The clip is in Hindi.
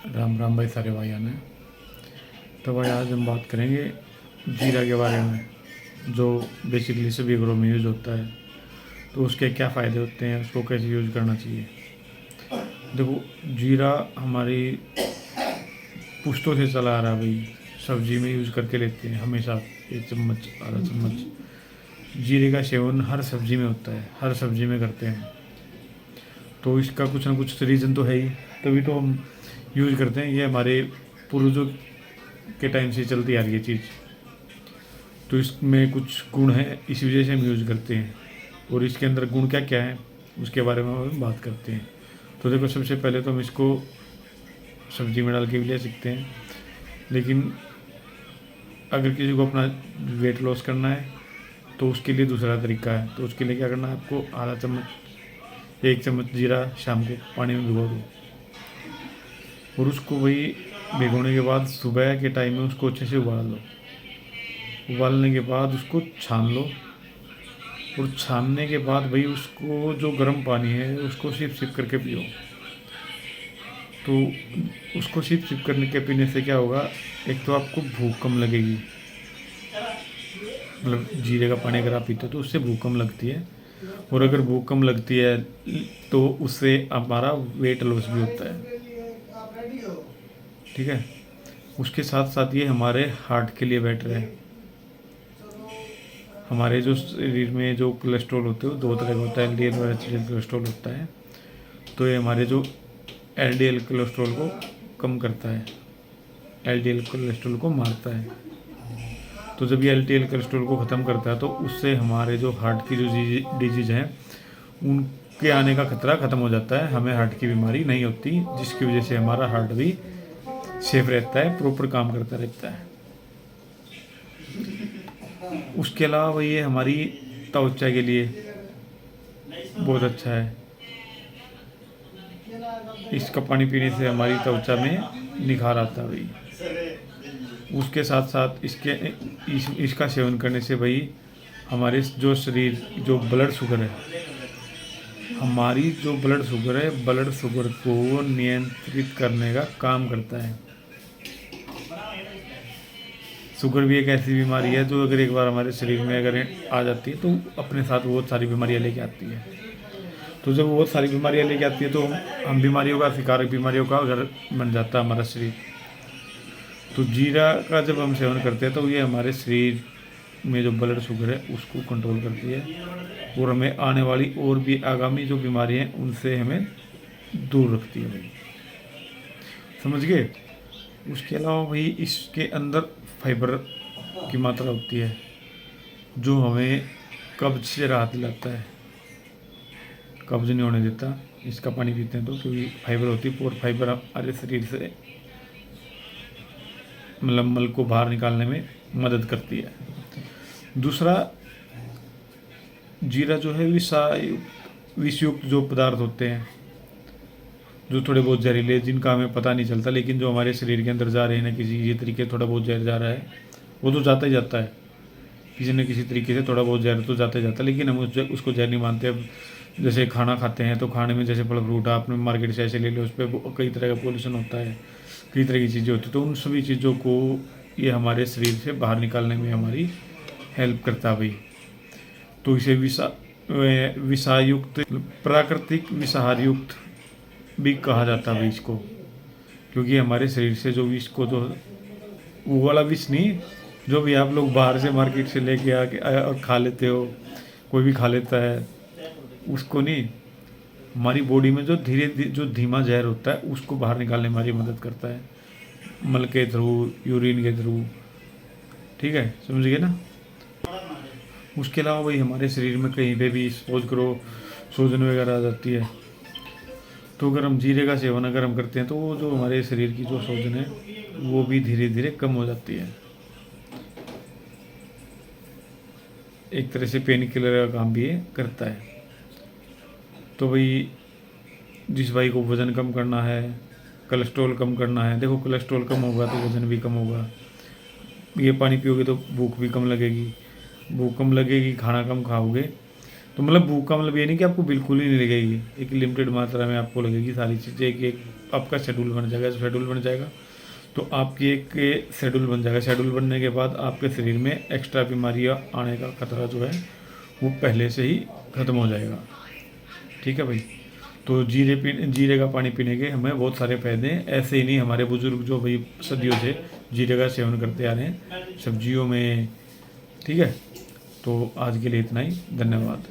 राम राम भाई सारे भाइयों ने। तो भाई आज हम बात करेंगे जीरा के बारे में, जो बेसिकली सभी घरों में यूज़ होता है। तो उसके क्या फ़ायदे होते हैं, उसको कैसे यूज़ करना चाहिए। देखो, जीरा हमारी पुश्तों से चला आ रहा है भाई। सब्जी में यूज़ करके लेते हैं हमेशा, 1 चम्मच आधा चम्मच जीरे का सेवन हर सब्जी में होता है, हर सब्जी में करते हैं। तो इसका कुछ ना कुछ रीज़न तो है ही, तभी तो हम यूज़ करते हैं। ये हमारे पूर्वजों के टाइम से चलती आ रही है चीज़। तो इसमें कुछ गुण हैं, इस वजह से हम यूज़ करते हैं। और इसके अंदर गुण क्या क्या है उसके बारे में हम बात करते हैं। तो देखो, सबसे पहले तो हम इसको सब्जी में डाल के भी ले सकते हैं, लेकिन अगर किसी को अपना वेट लॉस करना है तो उसके लिए दूसरा तरीका है। तो उसके लिए क्या करना है, आपको आधा चम्मच 1 चम्मच जीरा शाम को पानी में भिगो दो, और उसको वही भिगोने के बाद सुबह के टाइम में उसको अच्छे से उबाल लो। उबालने के बाद उसको छान लो, और छानने के बाद भाई उसको जो गर्म पानी है उसको सिप सिप करके पियो। तो उसको सिप सिप करने के पीने से क्या होगा, एक तो आपको भूख कम लगेगी। मतलब जीरे का पानी अगर आप पीते हो तो उससे भूख कम लगती है, और अगर भूख कम लगती है तो उससे हमारा वेट लॉस भी होता है। ठीक है। उसके साथ साथ ये हमारे हार्ट के लिए बेटर है। हमारे जो शरीर में जो कोलेस्ट्रॉल होते हैं वो 2 तरह का होता है, एलडीएल और एचडीएल कोलेस्ट्रॉल होता है। तो ये हमारे जो एलडीएल कोलेस्ट्रॉल को कम करता है, एलडीएल कोलेस्ट्रॉल को मारता है। तो जब ये एलडीएल कोलेस्ट्रॉल को ख़त्म करता है तो उससे हमारे जो हार्ट की जो डिजीज़ हैं उनके आने का खतरा ख़त्म हो जाता है। हमें हार्ट की बीमारी नहीं होती, जिसकी वजह से हमारा हार्ट भी सेफ रहता है, प्रॉपर काम करता रहता है। उसके अलावा ये हमारी त्वचा के लिए बहुत अच्छा है। इसका पानी पीने से हमारी त्वचा में निखार आता है भाई। उसके साथ साथ इसका सेवन करने से भाई हमारे जो शरीर जो ब्लड शुगर है, हमारी जो ब्लड शुगर को नियंत्रित करने का काम करता है। शुगर भी एक ऐसी बीमारी है जो अगर एक बार हमारे शरीर में अगर आ जाती है तो अपने साथ बहुत सारी बीमारियां लेके आती है। तो जब बहुत सारी बीमारियां लेके आती है तो हम बीमारियों का शिकार, बीमारियों का घर बन जाता है हमारा शरीर। तो जीरा का जब हम सेवन करते हैं तो ये हमारे शरीर में जो ब्लड शुगर है उसको कंट्रोल करती है, और हमें आने वाली और भी आगामी जो बीमारी हैं उनसे हमें दूर रखती है भाई। समझ गए। उसके अलावा भाई इसके अंदर फाइबर की मात्रा होती है जो हमें कब्ज से राहत दिलाता है, कब्ज नहीं होने देता इसका पानी पीते हैं तो, क्योंकि फाइबर होती है। और फाइबर हमारे शरीर से मतलब मल को बाहर निकालने में मदद करती है। दूसरा, जीरा जो है विषयुक्त जो पदार्थ होते हैं जो थोड़े बहुत जहरीले, जिनका हमें पता नहीं चलता, लेकिन जो हमारे शरीर के अंदर जा रहे हैं ना किसी ये तरीके थोड़ा बहुत जहर जा रहा है, वो तो जाता ही जाता है। किसी न किसी तरीके से थोड़ा बहुत जहर तो जाता ही जाता है, लेकिन हम उसको जहर नहीं मानते। अब जैसे खाना खाते हैं तो खाने में जैसे फल फ्रूट आपने मार्केट से ऐसे ले लो, उस पर कई तरह का पोल्यूशन होता है, कई तरह की चीज़ें होती हैं। तो उन सभी चीज़ों को ये हमारे शरीर से बाहर निकालने में हमारी हेल्प करता है भाई। तो इसे विषायुक्त, प्राकृतिक विषहारयुक्त भी कहा जाता है इसको, क्योंकि हमारे शरीर से जो विष को, जो वो वाला विष नहीं जो भी आप लोग बाहर से मार्केट से लेके आके और खा लेते हो, कोई भी खा लेता है, उसको नहीं। हमारी बॉडी में जो धीमा जहर होता है उसको बाहर निकालने में हमारी मदद करता है, मल के थ्रू, यूरिन के थ्रू। ठीक है, समझ गए ना। उसके अलावा भाई हमारे शरीर में कहीं पे भी सपोज करो सूजन वगैरह आ जाती है, तो अगर हम जीरे का सेवन अगर हम करते हैं तो वो जो हमारे शरीर की जो सूजन है वो भी धीरे धीरे कम हो जाती है। एक तरह से पेन किलर का काम भी ये करता है। तो भाई जिस भाई को वज़न कम करना है, कोलेस्ट्रॉल कम करना है, देखो कोलेस्ट्रॉल कम होगा तो वज़न भी कम होगा। ये पानी पियोगे तो भूख भी कम लगेगी, भूख कम लगेगी, खाना कम खाओगे तो मतलब भूख का मतलब ये नहीं कि आपको बिल्कुल ही नहीं लगेगी, एक लिमिटेड मात्रा में आपको लगेगी सारी चीज़ें। एक आपका शेड्यूल बन जाएगा, शेड्यूल बन जाएगा तो आपकी एक शेड्यूल बन जाएगा। शेड्यूल बनने के बाद आपके शरीर में एक्स्ट्रा बीमारियाँ आने का खतरा जो है वो पहले से ही ख़त्म हो जाएगा। ठीक है भाई। तो जीरे का पानी पीने के हमें बहुत सारे फ़ायदे हैं। ऐसे ही नहीं, हमारे बुज़ुर्ग जो भाई सदियों से जीरे का सेवन करते आ रहे हैं सब्जियों में। ठीक है, तो आज के लिए इतना ही, धन्यवाद।